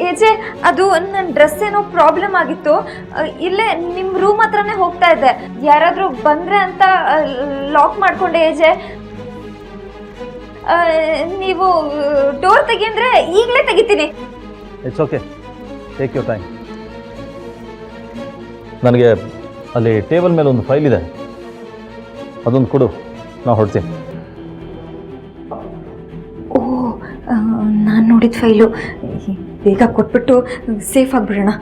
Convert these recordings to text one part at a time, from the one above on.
ಏಜೆ ಅದು ನನ್ನ ಡ್ರೆಸ್ ಏನೋ ಪ್ರಾಬ್ಲಮ್ ಆಗಿತ್ತು. ಇಲ್ಲೇ ನಿಮ್ಮ ರೂಮ್ ಹತ್ರನೇ ಹೋಗ್ತಾ ಇದ್ದೆ, ಯಾರಾದರೂ ಬಂದರೆ ಅಂತ ಲಾಕ್ ಮಾಡಿಕೊಂಡೆ. ಏಜೆ ನೀವು ಡೋರ್ ತೆಗಿ ಅಂದರೆ ಈಗಲೇ ತೆಗಿತೀನಿ. It's okay, take your time. ನನಗೆ ಅಲ್ಲಿ ಟೇಬಲ್ ಮೇಲೆ ಒಂದು ಫೈಲ್ ಇದೆ, ಅದೊಂದು ಕೊಡು, ನಾವು ಹೊರಡ್ತೀನಿ. ಓಹ್, ನಾನು ನೋಡಿದ ಫೈಲು, ಬೇಗ ಕೊಟ್ಬಿಟ್ಟು ಸೇಫ್ ಆಗಿಬಿಡೋಣ.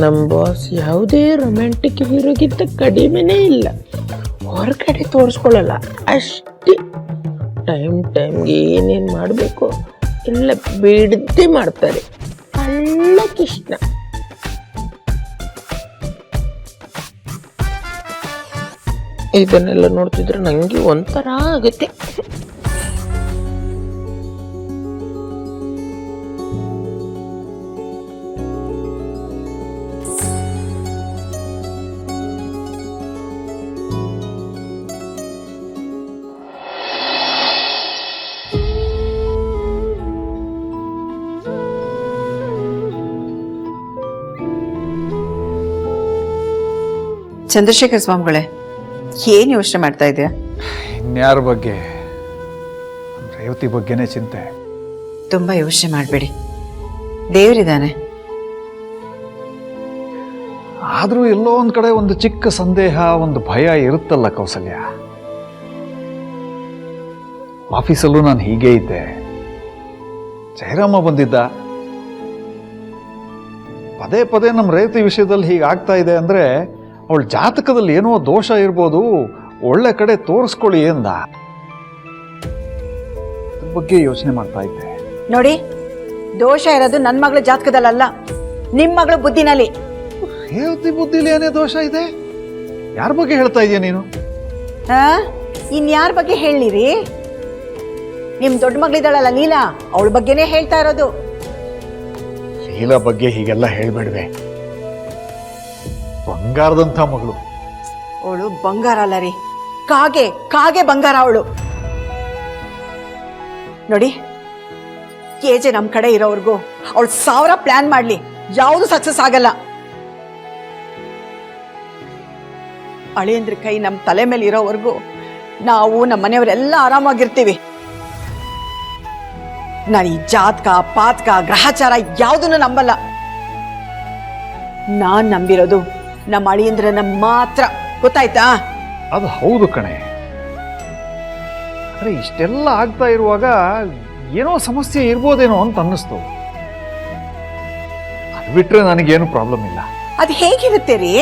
ನಮ್ಮ ಬಾಸ್ ಯಾವುದೇ ರೊಮ್ಯಾಂಟಿಕ್ ಹೀರೋಗಿಂತ ಕಡಿಮೆನೇ ಇಲ್ಲ, ಹೊರಗಡೆ ತೋರಿಸ್ಕೊಳ್ಳಲ್ಲ ಅಷ್ಟೇ. ಟೈಮ್ಗೆ ಏನೇನು ಮಾಡಬೇಕು ಎಲ್ಲ ಬಿಡದೆ ಮಾಡ್ತಾರೆ. ಅಲ್ಲ ಕೃಷ್ಣ, ಇದನ್ನೆಲ್ಲ ನೋಡ್ತಿದ್ರೆ ನನಗೆ ಒಂಥರ ಆಗುತ್ತೆ. ಚಂದ್ರಶೇಖರ್ ಸ್ವಾಮಿಗಳೇ, ಏನು ಯೋಚನೆ ಮಾಡ್ತಾ ಇದೆಯಾ? ಇನ್ಯಾರ ಬಗ್ಗೆ? ರೇವತಿ ಬಗ್ಗೆನೇ ಚಿಂತೆ. ತುಂಬ ಯೋಚನೆ ಮಾಡಬೇಡಿ, ದೇವರಿದ್ದಾನೆ. ಆದರೂ ಎಲ್ಲೋ ಒಂದು ಕಡೆ ಒಂದು ಚಿಕ್ಕ ಸಂದೇಹ, ಒಂದು ಭಯ ಇರುತ್ತಲ್ಲ ಕೌಸಲ್ಯ. ಆಫೀಸಲ್ಲೂ ನಾನು ಹೀಗೆ ಇದ್ದೆ, ಜಯರಾಮ ಬಂದಿದ್ದ, ಪದೇ ಪದೇ ನಮ್ಮ ರೇವತಿ ವಿಷಯದಲ್ಲಿ ಹೀಗೆ ಆಗ್ತಾ ಇದೆ ಅಂದರೆ ಅವಳ ಜಾತಕದಲ್ಲಿ ಏನೋ ದೋಷ ಇರ್ಬೋದು, ಒಳ್ಳೆ ಕಡೆ ತೋರಿಸ್ಕೊಳ್ಳಿ ಎಂದ. ಅದ್ರ ಬಗ್ಗೆ ಯೋಚನೆ ಮಾಡ್ತಾ ಇದ್ದೆ. ನೋಡಿ, ದೋಷ ಇರೋದು ನನ್ನ ಮಗಳ ಜಾತಕದಲ್ಲ, ನಿಮ್ಮ ಮಗಳ ಬುದ್ಧಿನಲ್ಲಿ. ರೇವತಿ ಬುದ್ಧಿಲಿ ಏನೇ ದೋಷ ಇದೆ? ಯಾರ ಬಗ್ಗೆ ಹೇಳ್ತಾ ಇದೀಯ ನೀನು? ಇನ್ಯಾರ ಬಗ್ಗೆ ಹೇಳಿರಿ? ನಿಮ್ ದೊಡ್ಡ ಮಗಳಿದ್ದಾಳಲ್ಲ ಲೀಲಾ, ಅವಳ ಬಗ್ಗೆನೇ ಹೇಳ್ತಾ ಇರೋದು. ಲೀಲಾ ಬಗ್ಗೆ ಹೀಗೆಲ್ಲ ಹೇಳ್ಬೇಡ್ವೆ, ಬಂಗಾರದಂಥ ಮಗಳು. ಅವಳು ಬಂಗಾರ ಅಲ್ಲ ರೀ, ಕಾಗೆ ಕಾಗೆ ಬಂಗಾರ ಅವಳು. ನೋಡಿ, ಕೆಜೆ ನಮ್ ಕಡೆ ಇರೋವರೆಗೂ ಅವಳು 1000 ಪ್ಲಾನ್ ಮಾಡ್ಲಿ, ಯಾವುದು ಸಕ್ಸಸ್ ಆಗಲ್ಲ. ಅಳಿಯಂದ್ರ ಕೈ ನಮ್ ತಲೆ ಮೇಲೆ ಇರೋವರೆಗೂ ನಾವು ನಮ್ಮ ಮನೆಯವರೆಲ್ಲ ಆರಾಮಾಗಿರ್ತೀವಿ. ನಾನು ಈ ಜಾತಕ ಪಾತಕ ಗ್ರಹಚಾರ ಯಾವುದನ್ನು ನಂಬಲ್ಲ. ನಾನ್ ನಂಬಿರೋದು ನಮ್ಮ ಅಳಿಯಂದ್ರನ್ನ ಮಾತ್ರ, ಗೊತ್ತಾಯ್ತಾ? ಅದು ಹೌದು ಕಣೆ, ಅರೆ ಇಷ್ಟೆಲ್ಲ ಆಗ್ತಾ ಇರುವಾಗ ಏನೋ ಸಮಸ್ಯೆ ಇರ್ಬೋದೇನೋ ಅಂತ ಅನ್ನಿಸ್ತು. ಅದು ಬಿಟ್ರೆ ನನಗೇನು ಪ್ರಾಬ್ಲಮ್ ಇಲ್ಲ. ಅದು ಹೇಗಿರುತ್ತೆ ರೀ?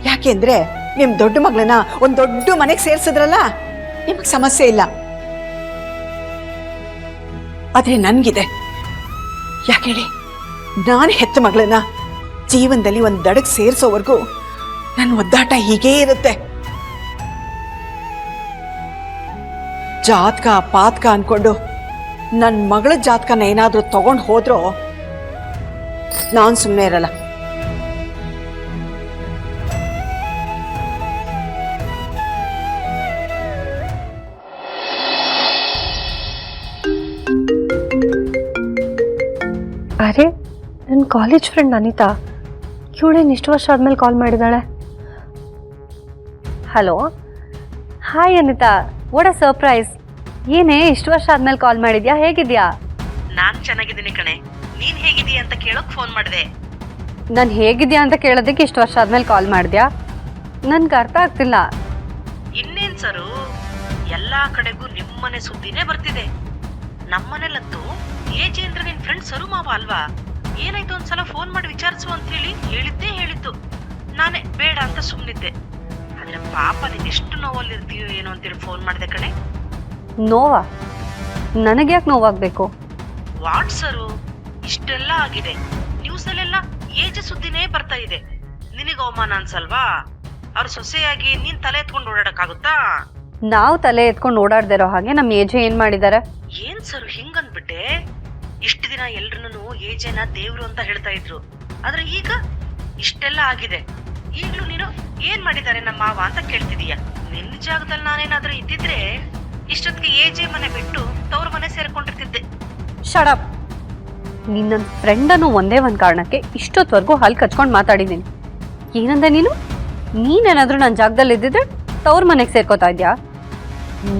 ಯಾಕೆಂದ್ರೆ ನಿಮ್ ದೊಡ್ಡ ಮಗಳನ್ನ ಒಂದ್ ದೊಡ್ಡ ಮನೆಗೆ ಸೇರ್ಸಿದ್ರಲ್ಲ, ನಿಮಗ್ ಸಮಸ್ಯೆ ಇಲ್ಲ. ಆದ್ರೆ ನನ್ಗಿದೆ. ಯಾಕೇಳಿ, ನಾನು ಹೆತ್ತ ಮಗಳನ್ನ ಜೀವನದಲ್ಲಿ ಒಂದ್ ದಡಕ್ ಸೇರ್ಸೋವರೆಗೂ ನನ್ನ ಒದ್ದಾಟ ಹೀಗೇ ಇರುತ್ತೆ. ಜಾತಕ ಪಾತಕ ಅನ್ಕೊಂಡು ನನ್ನ ಮಗಳ ಜಾತಕನ ಏನಾದ್ರೂ ತಗೊಂಡು ಹೋದ್ರೋ ನಾನ್ ಸುಮ್ಮನೆ ಇರಲ್ಲ. ಅರೆ, ನನ್ನ ಕಾಲೇಜ್ ಫ್ರೆಂಡ್ ಅನಿತಾ, ಇವಳೇನು ಇಷ್ಟು ವರ್ಷ ಆದಮೇಲೆ ಕಾಲ್ ಮಾಡಿದ್ದಾಳೆ. Hello, hi Anita, what a surprise. ಏನೇ ಇಷ್ಟು ವರ್ಷ ಆದ್ಮೇಲೆ ಕಾಲ್ ಮಾಡಿದ್ಯಾ? ಹೇಗಿದ್ಯಾ? ನಾನ್ ಚೆನ್ನಾಗಿದ್ದೀನಿ ಕಣೆ, ನೀನ್ ಹೇಗಿದೀಯ ಅಂತ ಕೇಳೋಕ್ ಫೋನ್ ಮಾಡಿದೆ. ನಾನು ಹೇಗಿದ್ಯಾ ಅಂತ ಕೇಳೋದಕ್ಕೆ ಇಷ್ಟು ವರ್ಷ ಆದ್ಮೇಲೆ ಕಾಲ್ ಮಾಡಿದ್ಯಾ? ನನ್ಗೆ ಅರ್ಥ ಆಗ್ತಿಲ್ಲ. ಇನ್ನೇನ್ ಸರು, ಎಲ್ಲಾ ಕಡೆಗೂ ನಿಮ್ಮನೆ ಸುದ್ದಿನೇ ಬರ್ತಿದೆ. ನಮ್ಮನೆಲ್ಲಂತೂ ಏಜೆ ಅಂದ್ರೆ ನಿನ್ ಫ್ರೆಂಡ್ ಸರು ಮಾವ ಅಲ್ವಾ? ಏನಾಯ್ತು ಒಂದ್ಸಲ ಫೋನ್ ಮಾಡಿ ವಿಚಾರಿಸು ಅಂತ ಹೇಳಿದ್ದು. ನಾನೇ ಬೇಡ ಅಂತ ಸುಮ್ಮನಿದ್ದೆ. ಆದ್ರೆ ಪಾಪ ನೀನ್ ಎಷ್ಟು ನೋವಲ್ಲಿರ್ತೀಯೋ ಏನೋ ಅಂತೇಳಿ ಫೋನ್ ಮಾಡಿದೆ ಕಣೆ. ನೋವಾ? ನನಗ್ಯಾಕೆ ನೋವಾಗಬೇಕು? ವಾಟ್ ಸರು, ಇಷ್ಟೆಲ್ಲ ಆಗಿದೆ, ನ್ಯೂಸಲ್ಲೆಲ್ಲ ಏಜೆ ಸುದ್ದಿನೇ ಬರ್ತಾ ಇದೆ. ನಿನಗೆ ಅವಮಾನ ಅನ್ಸಲ್ವಾ? ಅವ್ರ ಸೊಸೆಯಾಗಿ ನೀನ್ ತಲೆ ಎತ್ಕೊಂಡು ಓಡಾಡಕ್ಕಾಗುತ್ತಾ? ನಾವು ತಲೆ ಎತ್ಕೊಂಡು ಓಡಾಡ್ದಿರೋ ಹಾಗೆ ನಮ್ಮ ಏಜೆ ಏನ್ ಮಾಡಿದ್ದಾರೆ? ಏನ್ ಸರು ಹಿಂಗಂದ್ಬಿಟ್ಟೆ? ಇಷ್ಟು ದಿನ ಎಲ್ರನ್ನೂ ಏಜೆನ ದೇವ್ರು ಅಂತ ಹೇಳ್ತಾ ಇದ್ರು, ಆದ್ರೆ ಈಗ ಇಷ್ಟೆಲ್ಲ ಆಗಿದೆ, ಈಗ್ಲೂ ನೀನು ಏನ್ ಮಾಡಿದ್ದಾರೆ ನಮ್ಮ ಮಾವ ಅಂತ ಕೇಳ್ತಿದೀಯ. ನಿನ್ನ ಜಾಗದಲ್ಲಿ ನಾನೇನಾದ್ರೂ ಇದ್ದಿದ್ರೆ ಇಷ್ಟೊತ್ತಿಗೆ ಏಜೆ ಮನೆ ಬಿಟ್ಟು ತವ್ರ ಮನೆ ಸೇರ್ಕೊಂಡಿರ್ತಿದ್ದೆ. ಶಡಪ್. ನಿನ್ನ ಫ್ರೆಂಡನ್ನು ಒಂದೇ ಒಂದು ಕಾರಣಕ್ಕೆ ಇಷ್ಟೊತ್ತವರೆಗೂ ಹಲ್ ಕಚ್ಕೊಂಡು ಮಾತಾಡಿದ್ದೀನಿ. ಏನಂದೆ ನೀನು? ನೀನೇನಾದ್ರೂ ನನ್ನ ಜಾಗದಲ್ಲಿ ಇದ್ದಿದ್ರೆ ತವ್ರ ಮನೆಗೆ ಸೇರ್ಕೋತಾ ಇದ್ಯಾ?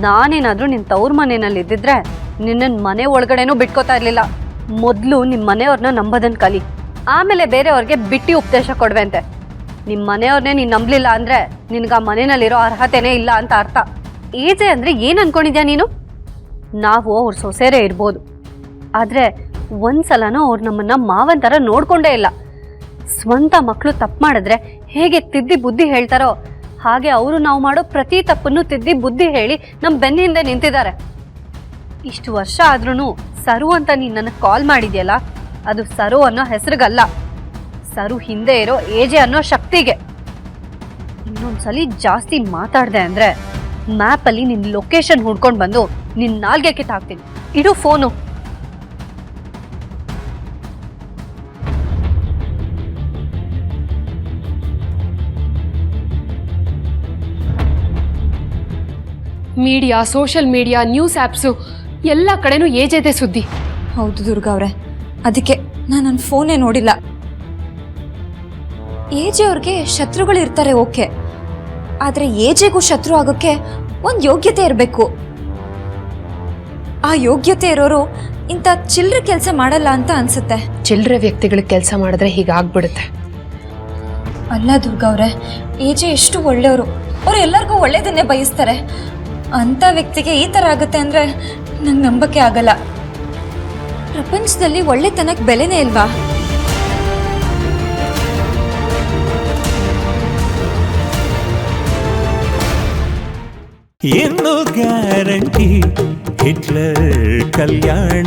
ನಾನೇನಾದ್ರೂ ನಿನ್ನ ತವ್ರ ಮನೆಯಲ್ಲಿ ಇದ್ದಿದ್ರೆ ನಿನ್ನ ಮನೆ ಒಳಗಡೆನೂ ಬಿಟ್ಕೋತಾ ಇರ್ಲಿಲ್ಲ. ಮೊದಲು ನಿಮ್ಮ ಮನೆಯವ್ರನ್ನ ನಂಬೋದನ್ನ ಕಲಿ, ಆಮೇಲೆ ಬೇರೆಯವ್ರಿಗೆ ಬಿಟ್ಟು ಉಪದೇಶ ಕೊಡ್ವೆಂತೆ. ನಿಮ್ಮ ಮನೆಯವ್ರನ್ನೇ ನೀನು ನಂಬಲಿಲ್ಲ ಅಂದ್ರೆ ನಿನ್ಗೆ ಆ ಮನೆಯಲ್ಲಿರೋ ಅರ್ಹತೆನೇ ಇಲ್ಲ ಅಂತ ಅರ್ಥ. ಏಜೆ ಅಂದ್ರೆ ಏನು ಅನ್ಕೊಂಡಿದ್ಯಾ ನೀನು? ನಾವು ಅವ್ರ ಸೊಸೆರೇ ಇರ್ಬೋದು, ಆದರೆ ಒಂದ್ಸಲನೂ ಅವ್ರು ನಮ್ಮನ್ನ ಮಾವನ್ ಥರ ನೋಡ್ಕೊಂಡೇ ಇಲ್ಲ. ಸ್ವಂತ ಮಕ್ಕಳು ತಪ್ಪು ಮಾಡಿದ್ರೆ ಹೇಗೆ ತಿದ್ದಿ ಬುದ್ಧಿ ಹೇಳ್ತಾರೋ ಹಾಗೆ ಅವರು ನಾವು ಮಾಡೋ ಪ್ರತಿ ತಪ್ಪನ್ನು ತಿದ್ದಿ ಬುದ್ಧಿ ಹೇಳಿ ನಮ್ಮ ಬೆನ್ನ ಹಿಂದೆ ನಿಂತಿದ್ದಾರೆ. ಇಷ್ಟು ವರ್ಷ ಆದ್ರೂ ಸರು ಅಂತ ನೀನು ನನಗೆ ಕಾಲ್ ಮಾಡಿದ್ಯಲ್ಲ, ಅದು ಸರು ಅನ್ನೋ ಹೆಸರಿಗಲ್ಲ, ಸರು ಹಿಂದೆ ಇರೋ ಏಜೆ ಅನ್ನೋ ಶಕ್ತಿಗೆ. ಇನ್ನೊಂದ್ಸಲಿ ಜಾಸ್ತಿ ಮಾತಾಡ್ದೆ ಅಂದ್ರೆ ಮ್ಯಾಪಲ್ಲಿ ನಿನ್ನ ಲೊಕೇಶನ್ ಹುಡ್ಕೊಂಡು ಬಂದು ನಿನ್ನ ನಾಲ್ಗೆ ಕಿತ್ತಾಕ್ತೀನಿ. ಇಡು phone. Media, social media, news apps ಎಲ್ಲ ಕಡೆನೂ ಏಜೆದೆ ಸುದ್ದಿ. ಹೌದು ದುರ್ಗಾ ಅವರೇ, ಅದಕ್ಕೆ ನಾನು ನನ್ನ ಫೋನೇ ನೋಡಿಲ್ಲ. ಏಜೆ ಅವ್ರಿಗೆ ಶತ್ರುಗಳು ಇರ್ತಾರೆ, ಓಕೆ, ಆದರೆ ಏಜೆಗೂ ಶತ್ರು ಆಗೋಕ್ಕೆ ಒಂದು ಯೋಗ್ಯತೆ ಇರಬೇಕು. ಆ ಯೋಗ್ಯತೆ ಇರೋರು ಇಂಥ ಚಿಲ್ಲರೆ ಕೆಲಸ ಮಾಡಲ್ಲ ಅಂತ ಅನ್ಸುತ್ತೆ. ಚಿಲ್ಲರೆ ವ್ಯಕ್ತಿಗಳಿಗೆ ಕೆಲಸ ಮಾಡಿದ್ರೆ ಹೀಗಾಗ್ಬಿಡುತ್ತೆ. ಅಲ್ಲ ದುರ್ಗಾ ಅವರೇ, ಏಜೆ ಎಷ್ಟು ಒಳ್ಳೆಯವರು, ಅವ್ರು ಎಲ್ಲರಿಗೂ ಒಳ್ಳೇದನ್ನೇ ಬಯಸ್ತಾರೆ. ಅಂಥ ವ್ಯಕ್ತಿಗೆ ಈ ಥರ ಆಗುತ್ತೆ ಅಂದರೆ ನಂಗೆ ನಂಬಕ್ಕೆ ಆಗಲ್ಲ. ಪ್ರಪಂಚದಲ್ಲಿ ಒಳ್ಳೆತನಕ್ಕೆ ಬೆಲೆನೇ ಇಲ್ವಾ? ಏನು ಗ್ಯಾರಂಟಿ ಹಿಟ್ಲರ್ ಕಲ್ಯಾಣ